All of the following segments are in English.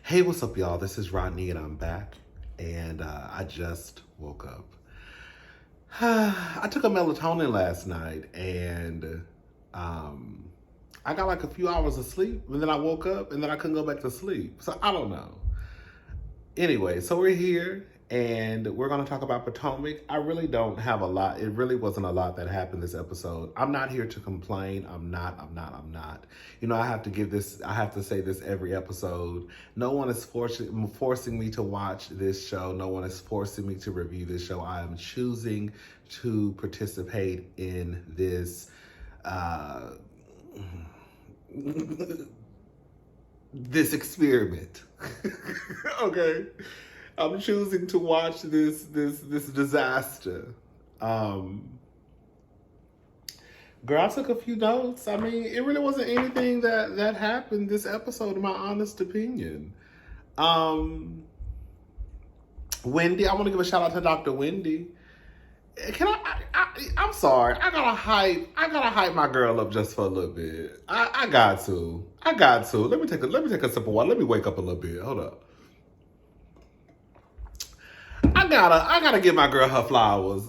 Hey, what's up, y'all? This is Rodney, and I'm back. And I just woke up. I took a melatonin last night, and I got like a few hours of sleep, and then I woke up, and then I couldn't go back to sleep. So I don't know. Anyway, so we're here, and we're going to talk about Potomac. I really don't have a lot. It really wasn't a lot that happened this episode. I'm not here to complain. I'm not. You know, I have to say this every episode. No one is forcing me to watch this show. No one is forcing me to review this show. I am choosing to participate in this this experiment. Okay. I'm choosing to watch this disaster. Girl, I took a few notes. I mean, it really wasn't anything that happened this episode, in my honest opinion. Wendy, I want to give a shout out to Dr. Wendy. Can I'm sorry. I gotta hype my girl up just for a little bit. I got to. Let me take a sip of water. Let me wake up a little bit. Hold up. I gotta give my girl her flowers,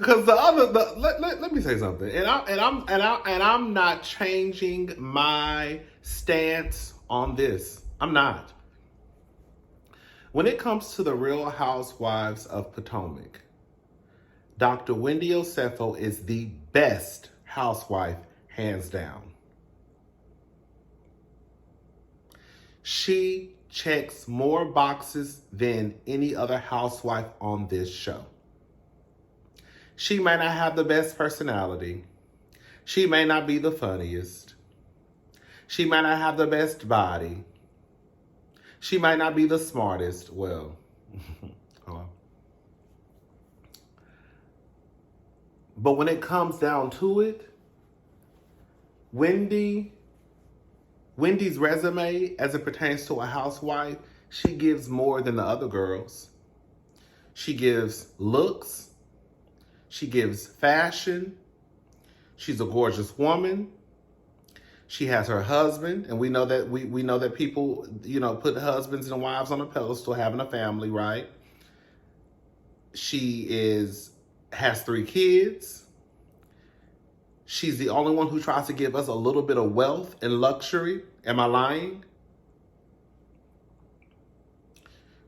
because let me say something, and I'm not changing my stance on this. I'm not. When it comes to the Real Housewives of Potomac, Dr. Wendy Osefo is the best housewife, hands down. She checks more boxes than any other housewife on this show. She may not have the best personality. She may not be the funniest. She may not have the best body. She might not be the smartest. Well, but when it comes down to it, Wendy's resume, as it pertains to a housewife, she gives more than the other girls. She gives looks. She gives fashion. She's a gorgeous woman. She has her husband, and we know that we know that people, you know, put husbands and wives on a pedestal, having a family, right? She has 3 kids. She's the only one who tries to give us a little bit of wealth and luxury. Am I lying?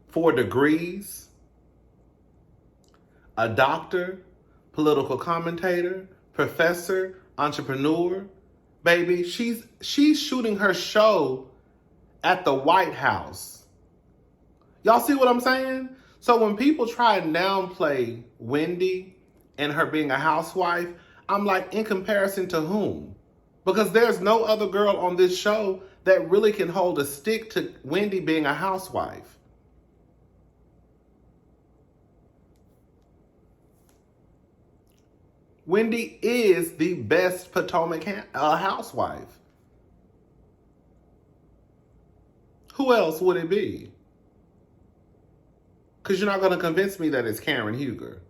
4 degrees. A doctor, political commentator, professor, entrepreneur. Baby, she's shooting her show at the White House. Y'all see what I'm saying? So when people try and downplay Wendy and her being a housewife, I'm like, in comparison to whom? Because there's no other girl on this show that really can hold a stick to Wendy being a housewife. Wendy is the best Potomac housewife. Who else would it be? Because you're not going to convince me that it's Karen Huger.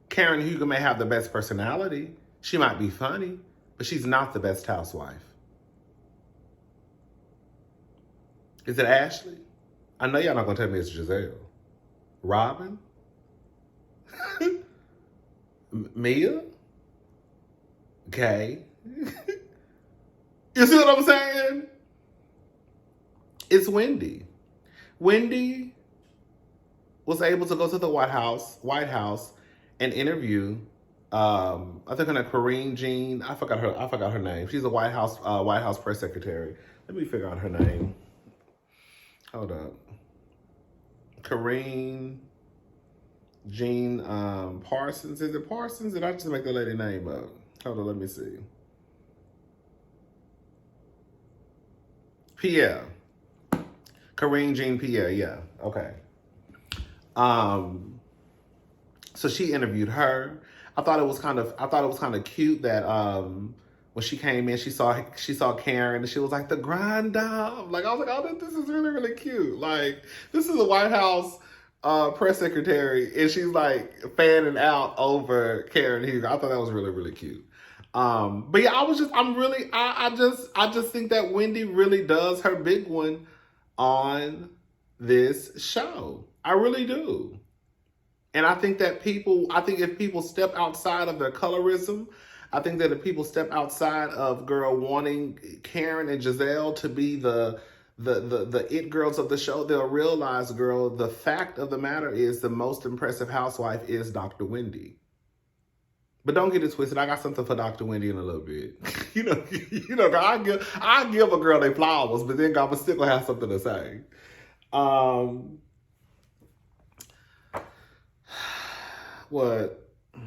Karen Huger may have the best personality. She might be funny, but she's not the best housewife. Is it Ashley? I know y'all not going to tell me it's Giselle. Robin? Mia? Okay. You see what I'm saying? It's Wendy. Wendy was able to go to the White House and interview, I think her name Corinne Jean. I forgot her name. She's a White House press secretary. Let me figure out her name. Hold up. Corinne Jean Parsons. Is it Parsons? Did I just make the lady name up? Hold on, let me see. Pierre. Corinne Jean Pierre, yeah. Okay. So she interviewed her. I thought it was kind of cute that when she came in, she saw Karen, and she was like, the grind dog. Like, I was like, oh, this is really, really cute. Like, this is a White House press secretary, and she's like fanning out over Karen Huger. I thought that was really, really cute. But yeah, I just think that Wendy really does her big one on this show. I really do. And I think that if people step outside of their colorism, I think that if people step outside of girl wanting Karen and Giselle to be the it girls of the show, they'll realize, girl, the fact of the matter is the most impressive housewife is Dr. Wendy. But don't get it twisted. I got something for Dr. Wendy in a little bit. I give a girl their flowers, but then God will still gonna have something to say. What? I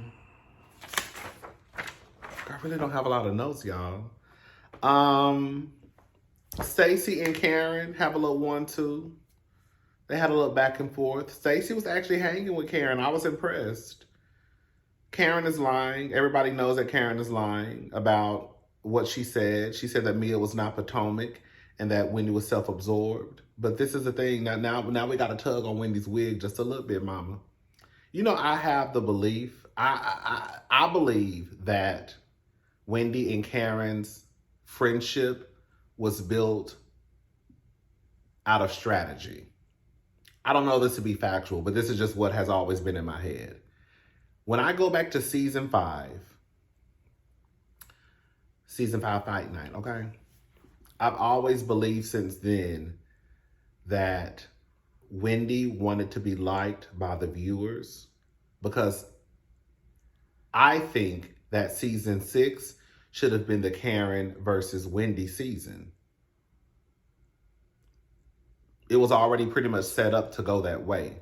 really don't have a lot of notes, y'all. Stacy and Karen have a little 1-2. They had a little back and forth. Stacy was actually hanging with Karen. I was impressed. Karen is lying. Everybody knows that Karen is lying about what she said. She said that Mia was not Potomac and that Wendy was self-absorbed. But this is the thing. Now we got to tug on Wendy's wig just a little bit, mama. I have the belief. I believe that Wendy and Karen's friendship was built out of strategy. I don't know this to be factual, but this is just what has always been in my head. When I go back to season 5 Fight Night, okay? I've always believed since then that Wendy wanted to be liked by the viewers because I think that season 6 should have been the Karen versus Wendy season. It was already pretty much set up to go that way.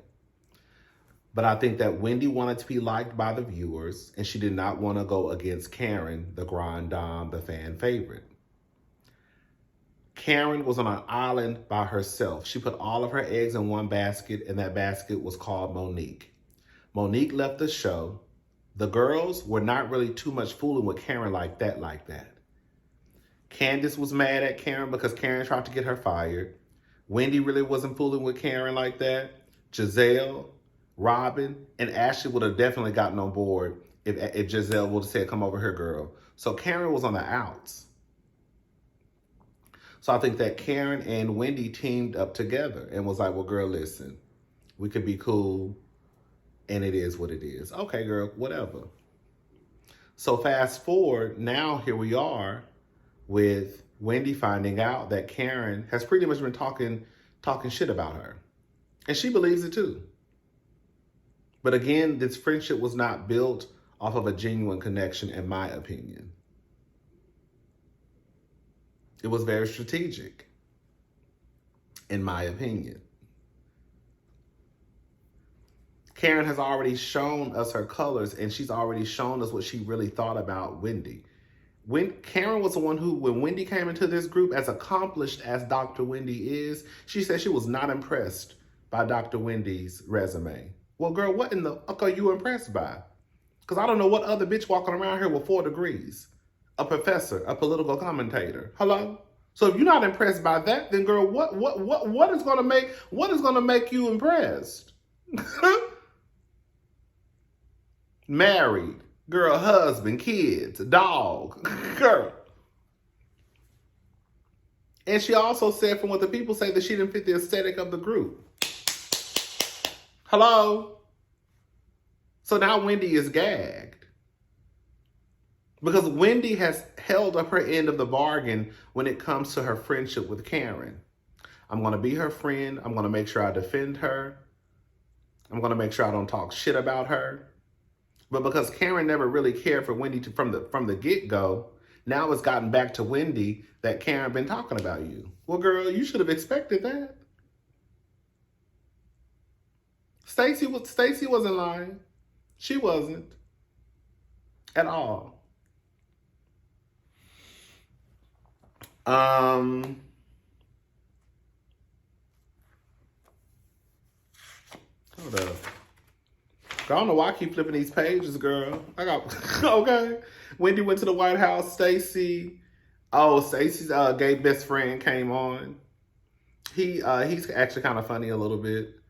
But I think that Wendy wanted to be liked by the viewers, and she did not want to go against Karen, the grand dame, the fan favorite. Karen was on an island by herself. She put all of her eggs in one basket, and that basket was called Monique. Monique left the show. The girls were not really too much fooling with Karen like that. Candace was mad at Karen because Karen tried to get her fired. Wendy really wasn't fooling with Karen like that. Giselle, Robin, and Ashley would have definitely gotten on board if Giselle would have said, come over here, girl. So Karen was on the outs. So I think that Karen and Wendy teamed up together and was like, well, girl, listen, we could be cool, and it is what it is. Okay, girl, whatever. So fast forward, now here we are with Wendy finding out that Karen has pretty much been talking shit about her. And she believes it too. But again, this friendship was not built off of a genuine connection, in my opinion. It was very strategic, in my opinion. Karen has already shown us her colors, and she's already shown us what she really thought about Wendy. Karen was the one who, when Wendy came into this group, as accomplished as Dr. Wendy is, she said she was not impressed by Dr. Wendy's resume. Well, girl, what in the fuck are you impressed by? Because I don't know what other bitch walking around here with 4 degrees. A professor, a political commentator. Hello? So if you're not impressed by that, then girl, what is gonna make you impressed? Married, girl, husband, kids, dog, girl. And she also said, from what the people say, that she didn't fit the aesthetic of the group. Hello? So now Wendy is gagged. Because Wendy has held up her end of the bargain when it comes to her friendship with Karen. I'm going to be her friend. I'm going to make sure I defend her. I'm going to make sure I don't talk shit about her. But because Karen never really cared for Wendy from the get-go, now it's gotten back to Wendy that Karen been talking about you. Well, girl, you should have expected that. Stacy wasn't lying. She wasn't. At all. Hold up. I don't know why I keep flipping these pages, girl. Okay. Wendy went to the White House. Stacy's gay best friend came on. He's actually kind of funny a little bit.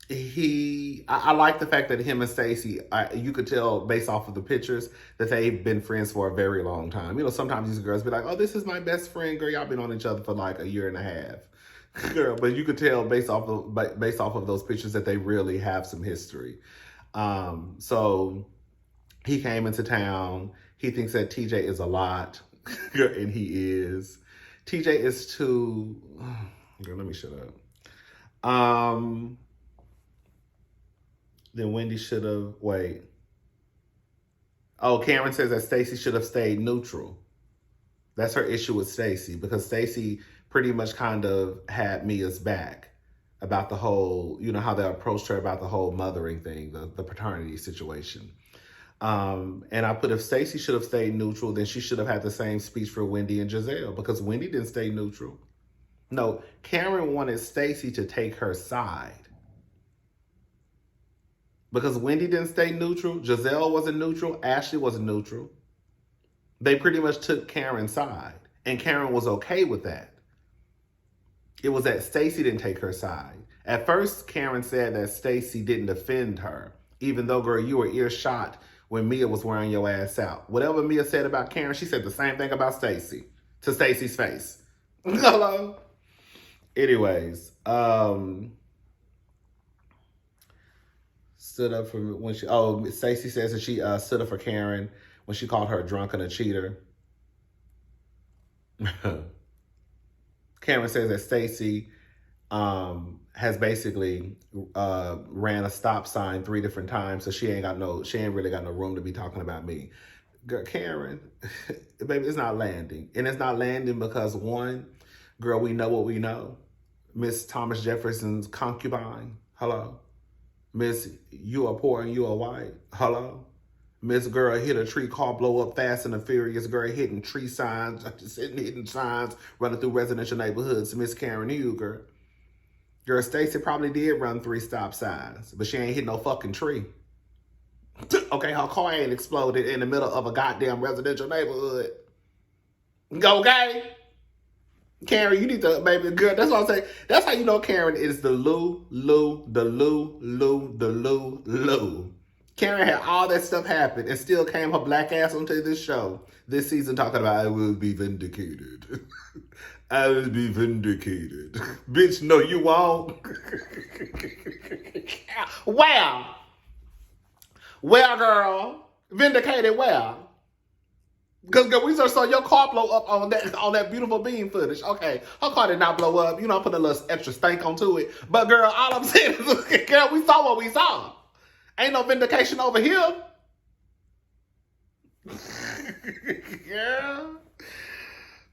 I like the fact that him and Stacy, you could tell based off of the pictures that they've been friends for a very long time. You know, sometimes these girls be like, oh, this is my best friend. Girl, y'all been on each other for like a year and a half. Girl, but you could tell based off of those pictures that they really have some history. So he came into town. He thinks that TJ is a lot, and he is. TJ is too. Girl, let me shut up. Then Wendy should have. Wait. Oh, Karen says that Stacy should have stayed neutral. That's her issue with Stacy, because Stacy pretty much kind of had Mia's back about the whole, you know, how they approached her about the whole mothering thing, the paternity situation. And I put, if Stacy should have stayed neutral, then she should have had the same speech for Wendy and Giselle, because Wendy didn't stay neutral. No, Karen wanted Stacy to take her side. Because Wendy didn't stay neutral, Giselle wasn't neutral, Ashley wasn't neutral. They pretty much took Karen's side, and Karen was okay with that. It was that Stacy didn't take her side. At first, Karen said that Stacy didn't defend her, even though, girl, you were earshot when Mia was wearing your ass out. Whatever Mia said about Karen, she said the same thing about Stacy, to Stacy's face. Hello? Anyways, stood up for when she, Stacy says that she stood up for Karen when she called her a drunk and a cheater. Karen says that Stacy has basically ran a stop sign 3 different times, so she ain't really got no room to be talking about me. Girl, Karen, baby, it's not landing. And it's not landing because, one, girl, we know what we know. Miss Thomas Jefferson's concubine, hello. Miss, you are poor and you are white, hello. Miss Girl hit a tree, car blow up fast and the furious. Girl hitting tree signs, just hitting signs, running through residential neighborhoods. Miss Karen Huger. Girl, Stacy probably did run 3 stop signs, but she ain't hit no fucking tree. Okay, her car ain't exploded in the middle of a goddamn residential neighborhood. Okay? Karen, you need to, baby, girl, that's what I'm saying. That's how you know Karen is the Lou. Karen had all that stuff happen and still came her black ass onto this show this season talking about, I will be vindicated. I will be vindicated. Bitch, no, you won't. Well, girl, vindicated well. Because we just saw your car blow up on that beautiful beam footage. Okay, her car did not blow up. You know, I put a little extra stank onto it. But girl, all I'm saying is, girl, we saw what we saw. Ain't no vindication over here. Yeah.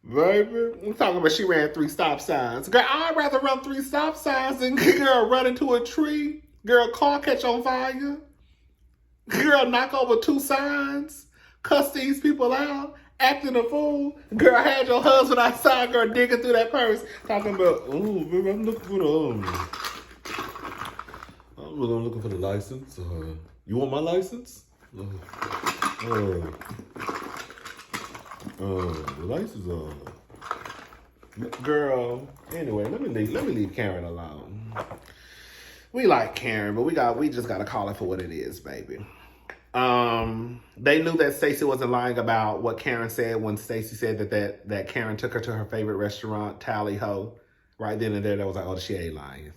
Baby, I'm talking about she ran 3 stop signs. Girl, I'd rather run 3 stop signs than, girl, run into a tree. Girl, car catch on fire. Girl, knock over 2 signs. Cuss these people out. Acting a fool. Girl, I had your husband outside, girl, digging through that purse. Talking about, oh, baby, I'm looking for the license. You want my license? The license. Girl. Anyway, let me leave Karen alone. We like Karen, but we just gotta call it for what it is, baby. They knew that Stacy wasn't lying about what Karen said when Stacy said that Karen took her to her favorite restaurant, Tally Ho. Right then and there, that was like, oh, she ain't lying.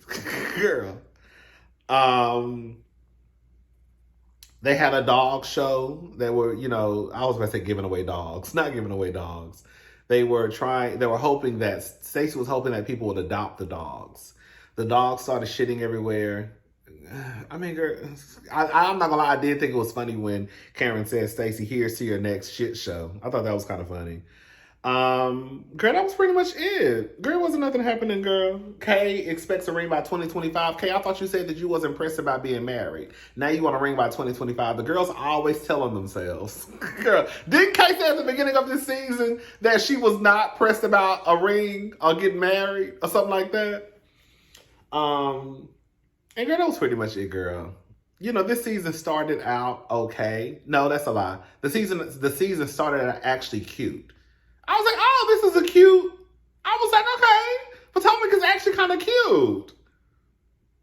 Girl. They had a dog show that were, you know, I was about to say giving away dogs, not giving away dogs. They were hoping that, Stacy was hoping that people would adopt the dogs. The dogs started shitting everywhere. I mean, girl, I'm not gonna lie, I did think it was funny when Karen said, Stacy, here's to your next shit show. I thought that was kind of funny. Girl, that was pretty much it. Girl, wasn't nothing happening, girl. Kay expects a ring by 2025. Kay, I thought you said that you was impressed about being married. Now you want a ring by 2025. The girls always telling themselves. Girl, didn't Kay say at the beginning of this season that she was not pressed about a ring or getting married or something like that? And girl, that was pretty much it, girl. You know, this season started out okay. No, that's a lie. The season started out actually cute. I was like, oh, this is a cute. I was like, okay, Potomac is actually kind of cute.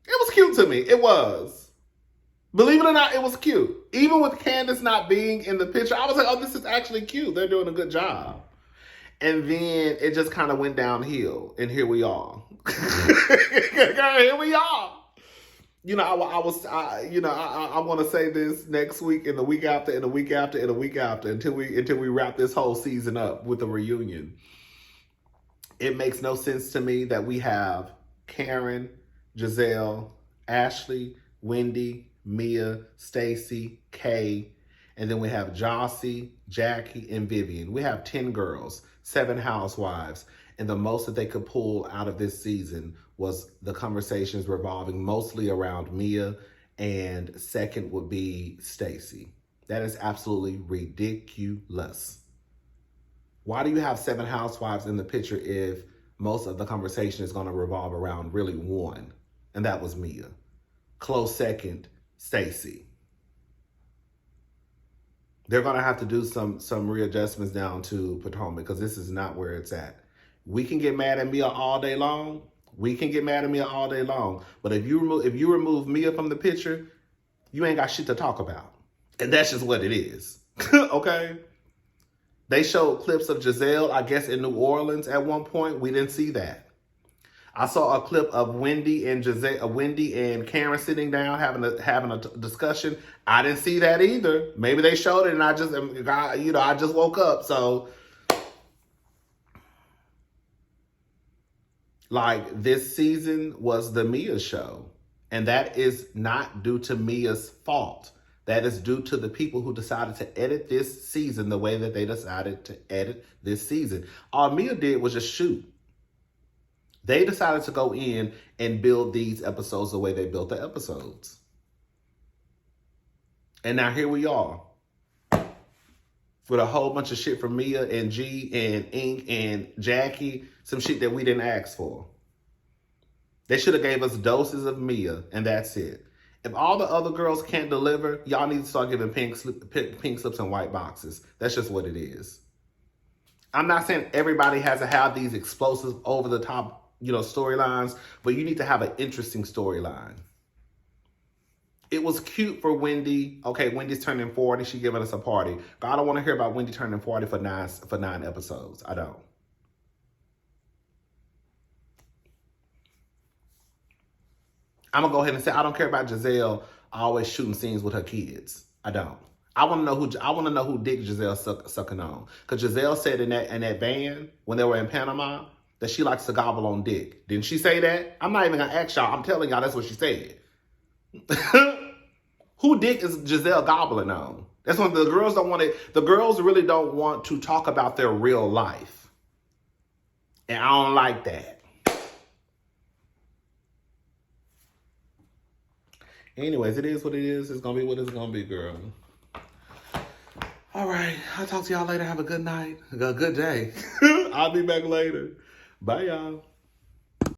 It was cute cute to me. It was. Believe it or not, it was cute. Even with Candace not being in the picture, I was like, oh, this is actually cute. They're doing a good job. And then it just kind of went downhill. And here we are. Here we are. You know, I want to say this next week and the week after and the week after and the week after until we wrap this whole season up with a reunion. It makes no sense to me that we have Karen, Giselle, Ashley, Wendy, Mia, Stacy, Kay, and then we have Jossie, Jackie, and Vivian. We have 10 girls, 7 housewives, and the most that they could pull out of this season was the conversations revolving mostly around Mia, and second would be Stacy. That is absolutely ridiculous. Why do you have 7 housewives in the picture if most of the conversation is going to revolve around really one? And that was Mia. Close second, Stacy. They're going to have to do some readjustments down to Potomac because this is not where it's at. We can get mad at Mia all day long. But if you remove Mia from the picture, you ain't got shit to talk about. And that's just what it is. Okay? They showed clips of Giselle, I guess, in New Orleans at one point. We didn't see that. I saw a clip of Wendy and Karen sitting down having a discussion. I didn't see that either. Maybe they showed it and I just woke up. So, like, this season was the Mia show. And that is not due to Mia's fault. That is due to the people who decided to edit this season the way that they decided to edit this season. All Mia did was just shoot. They decided to go in and build these episodes the way they built the episodes. And now here we are with a whole bunch of shit from Mia and G and Ink and Jackie, some shit that we didn't ask for. They should have gave us doses of Mia and that's it. If all the other girls can't deliver, y'all need to start giving pink slips and white boxes. That's just what it is. I'm not saying everybody has to have these explosive, over-the-top, storylines, but you need to have an interesting storyline. It was cute for Wendy. Okay, Wendy's turning 40. She's giving us a party. I don't want to hear about Wendy turning 40 for 9 episodes. I don't. I'm going to go ahead and say I don't care about Giselle always shooting scenes with her kids. I don't. I want to know who dick Giselle sucking on. Because Giselle said in that van when they were in Panama that she likes to gobble on dick. Didn't she say that? I'm not even going to ask y'all. I'm telling y'all that's what she said. Who dick is Giselle gobbling on? That's when the girls don't want it. The girls really don't want to talk about their real life. And I don't like that. Anyways, it is what it is. It's going to be what it's going to be, girl. All right. I'll talk to y'all later. Have a good night. A good day. I'll be back later. Bye, y'all.